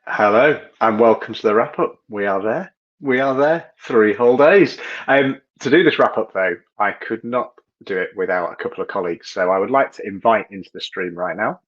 Hello and welcome to the wrap up. We are there. We are there. 3 whole days. To do this wrap up, though, I could not do it without a couple of colleagues. So I would like to invite into the stream right now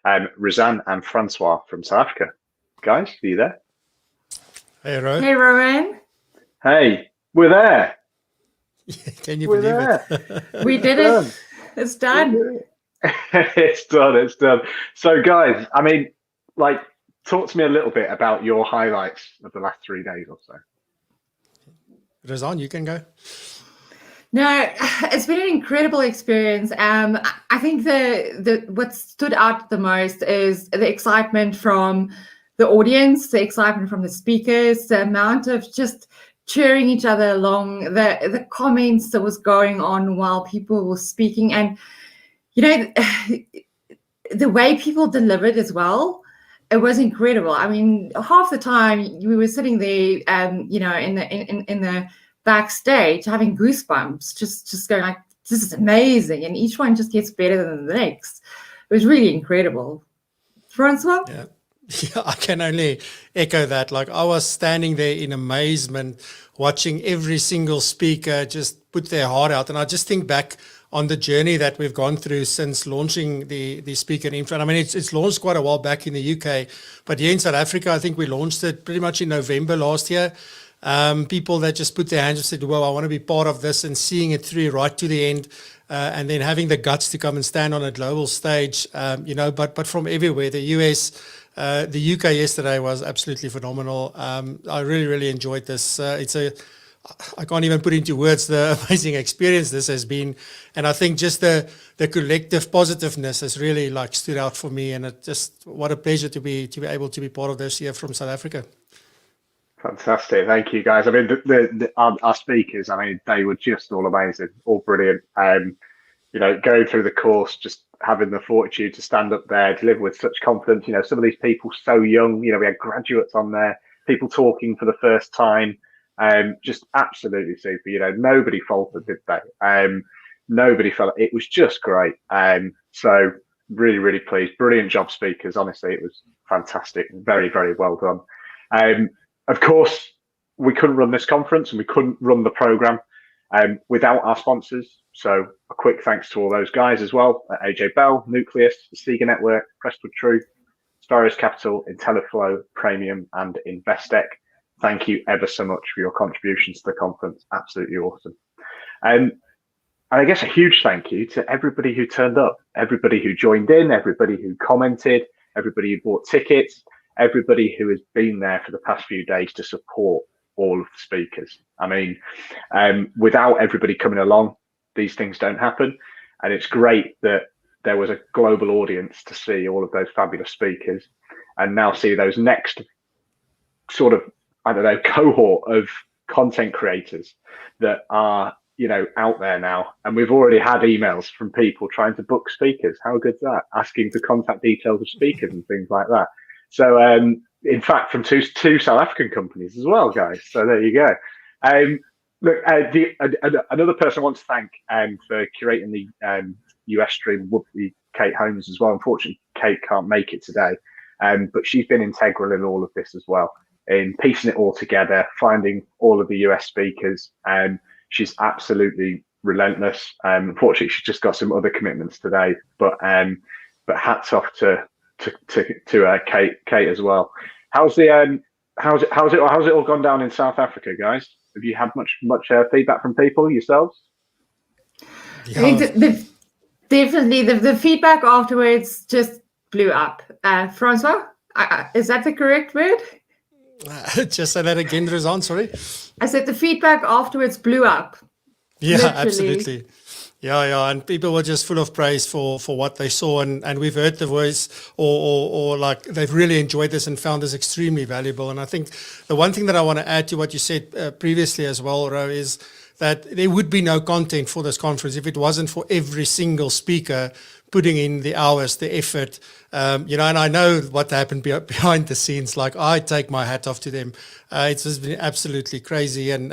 Razan and Francois from South Africa. Guys, are you there? Hey, Ro. Hey, Rowan. Hey, we're there. Can you We're believe there. it? We did it. It's done. It's done. It's done. So, guys, I mean, like, talk to me a little bit about your highlights of the last 3 days or so. Razan, you can go. No, it's been an incredible experience. I think the what stood out the most is the excitement from the audience, the excitement from the speakers, the amount of just cheering each other along, the comments that was going on while people were speaking, and you know, the way people delivered as well. It was incredible. I mean, half the time we were sitting there, in the backstage having goosebumps, just going like, this is amazing, and each one just gets better than the next. It was really incredible. Francois? Yeah, I can only echo that. Like, I was standing there in amazement, watching every single speaker just put their heart out, and I just think back on the journey that we've gone through since launching the Speaker Info. I mean, it's launched quite a while back in the UK, but here in South Africa, I think we launched it pretty much in November last year. People that just put their hands and said, well, I want to be part of this, and seeing it through right to the end, and then having the guts to come and stand on a global stage, but from everywhere. The US, the UK yesterday was absolutely phenomenal. I really, really enjoyed this. I can't even put into words the amazing experience this has been. And I think just the collective positiveness has really stood out for me. And it just, what a pleasure to be able to be part of this here from South Africa. Fantastic. Thank you, guys. I mean, our speakers, I mean, they were just all amazing, all brilliant. Going through the course, just having the fortitude to stand up there, deliver with such confidence. Some of these people so young, we had graduates on there, people talking for the first time. Just absolutely super. Nobody faltered, did they? Nobody felt it was just great. So really, really pleased. Brilliant job, speakers. Honestly, it was fantastic. Very, very well done. Of course, we couldn't run this conference and we couldn't run the program without our sponsors. So a quick thanks to all those guys as well: AJ Bell, Nucleus, the Sega Network, Prestwood Truth, Sparius Capital, IntelliFlow, Premium, and Investec. Thank you ever so much for your contributions to the conference. Absolutely awesome. And I guess a huge thank you to everybody who turned up, everybody who joined in, everybody who commented, everybody who bought tickets, everybody who has been there for the past few days to support all of the speakers. I mean, without everybody coming along, these things don't happen. And it's great that there was a global audience to see all of those fabulous speakers, and now see those next sort of, cohort of content creators that are, out there now. And we've already had emails from people trying to book speakers. How good's that? Asking for contact details of speakers and things like that. So, in fact, from two South African companies as well, guys. So there you go. Look, another person I want to thank for curating the US stream would be Kate Holmes as well. Unfortunately, Kate can't make it today, but she's been integral in all of this as well, in piecing it all together, finding all of the US speakers. She's absolutely relentless. Unfortunately, she's just got some other commitments today, but hats off to Kate as well. How's it all gone down in South Africa, guys? Have you had much feedback from people yourselves? Yeah. I think definitely the feedback afterwards just blew up. Francois, is that the correct word? Just say that again, Razan, sorry. I said the feedback afterwards blew up. Yeah, Literally. absolutely. Yeah, and people were just full of praise for what they saw, and we've heard the voice, or like they've really enjoyed this and found this extremely valuable. And I think the one thing that I want to add to what you said previously as well, Ro, is that there would be no content for this conference if it wasn't for every single speaker putting in the hours, the effort, and I know what happened behind the scenes. Like, I take my hat off to them. It's just been absolutely crazy, and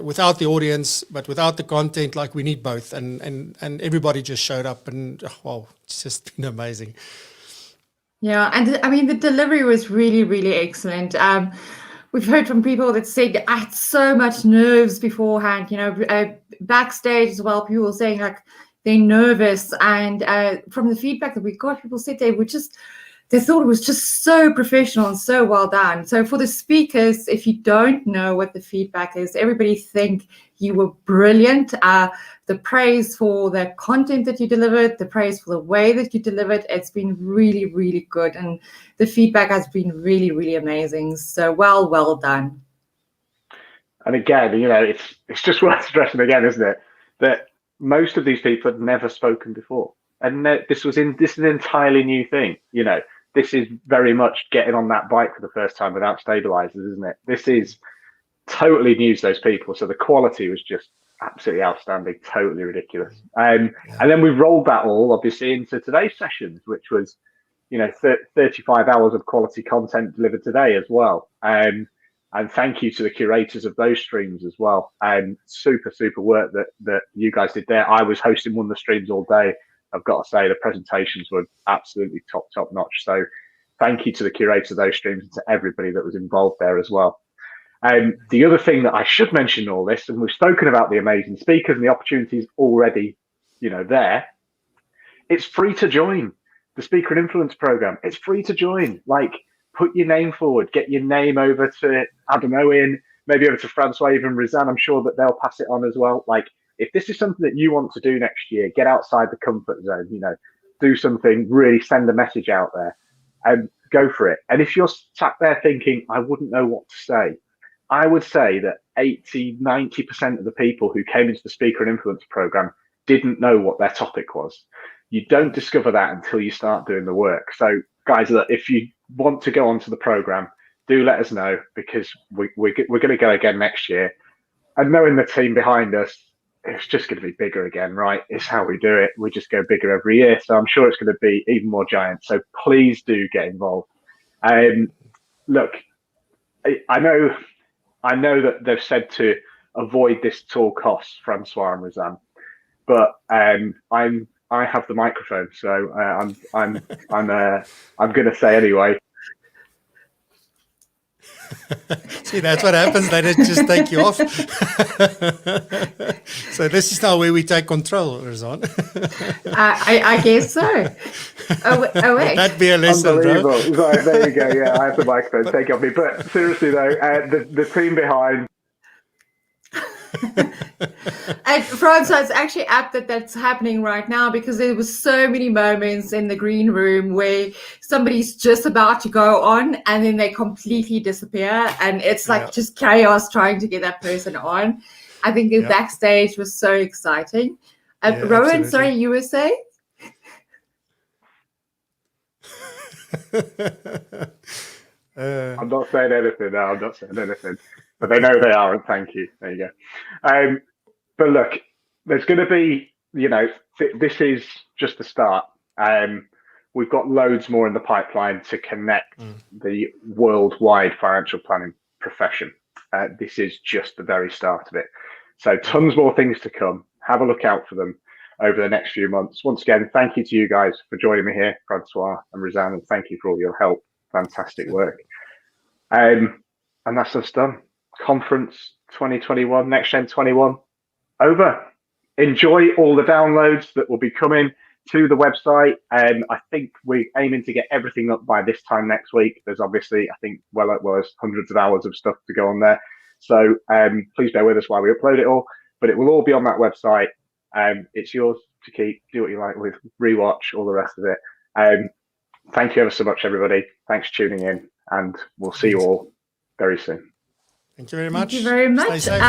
without the audience, but without the content, like, we need both, and everybody just showed up, and wow, it's just been amazing. Yeah, and I mean the delivery was really, really excellent. We've heard from people that said I had so much nerves beforehand. Backstage as well, people were saying like they're nervous, and from the feedback that we got, people said they thought it was just so professional and so well done. So for the speakers, if you don't know what the feedback is, everybody think you were brilliant. The praise for the content that you delivered, the praise for the way that you delivered, it's been really, really good. And the feedback has been really, really amazing. So well done. And again, it's just worth stressing again, isn't it, that most of these people had never spoken before, and this is an entirely new thing. This is very much getting on that bike for the first time without stabilizers, isn't it? This is totally new to those people. So the quality was just absolutely outstanding, totally ridiculous. And then we rolled that all obviously into today's sessions, which was, 35 hours of quality content delivered today as well. And thank you to the curators of those streams as well. And super work that you guys did there. I was hosting one of the streams all day. I've got to say the presentations were absolutely top notch. So thank you to the curators of those streams and to everybody that was involved there as well. The other thing that I should mention in all this, and we've spoken about the amazing speakers and the opportunities already, there, it's free to join the Speaker and Influence program. It's free to join. Like, put your name forward, get your name over to Adam Owen, maybe over to Francois, even Rizan. I'm sure that they'll pass it on as well. Like, if this is something that you want to do next year, get outside the comfort zone, do something, really send a message out there and go for it. And if you're sat there thinking, I wouldn't know what to say, I would say that 80-90% of the people who came into the Speaker and Influence program didn't know what their topic was. You don't discover that until you start doing the work. So guys, if you want to go onto the program, do let us know, because we're going to go again next year. And knowing the team behind us, it's just going to be bigger again, right? It's how we do it. We just go bigger every year. So I'm sure it's going to be even more giant. So please do get involved. Look, I know that they've said to avoid this at all costs, Francois and Rizan, but I have the microphone, so I'm going to say anyway. See, that's what happens. They just take you off. So this is now where we take control, Rizan. I guess so. Wait. That'd be a lesson, unbelievable. Bro. Right, there you go. Yeah, I have the microphone. Take it off me. But seriously though, the team behind. And Francois, it's actually apt that's happening right now, because there was so many moments in the green room where somebody's just about to go on and then they completely disappear, and it's like just chaos trying to get that person on. I think the backstage was so exciting. Rowan, absolutely. Sorry, you were saying? I'm not saying anything. No, I'm not saying anything. But they know they are, and thank you. There you go. But look, there's going to be, this is just the start. We've got loads more in the pipeline to connect the worldwide financial planning profession. This is just the very start of it. So tons more things to come. Have a look out for them over the next few months. Once again, thank you to you guys for joining me here, Francois and Rizan, and thank you for all your help. Fantastic work. And that's us done. Conference 2021, Next Gen 21, over. Enjoy all the downloads that will be coming to the website. I think we're aiming to get everything up by this time next week. There's obviously, I think, there's hundreds of hours of stuff to go on there. So please bear with us while we upload it all, but it will all be on that website. It's yours to keep, do what you like with, rewatch, all the rest of it. Thank you ever so much, everybody. Thanks for tuning in, and we'll see you all very soon. Thank you very much. Thank you very much. Stay safe.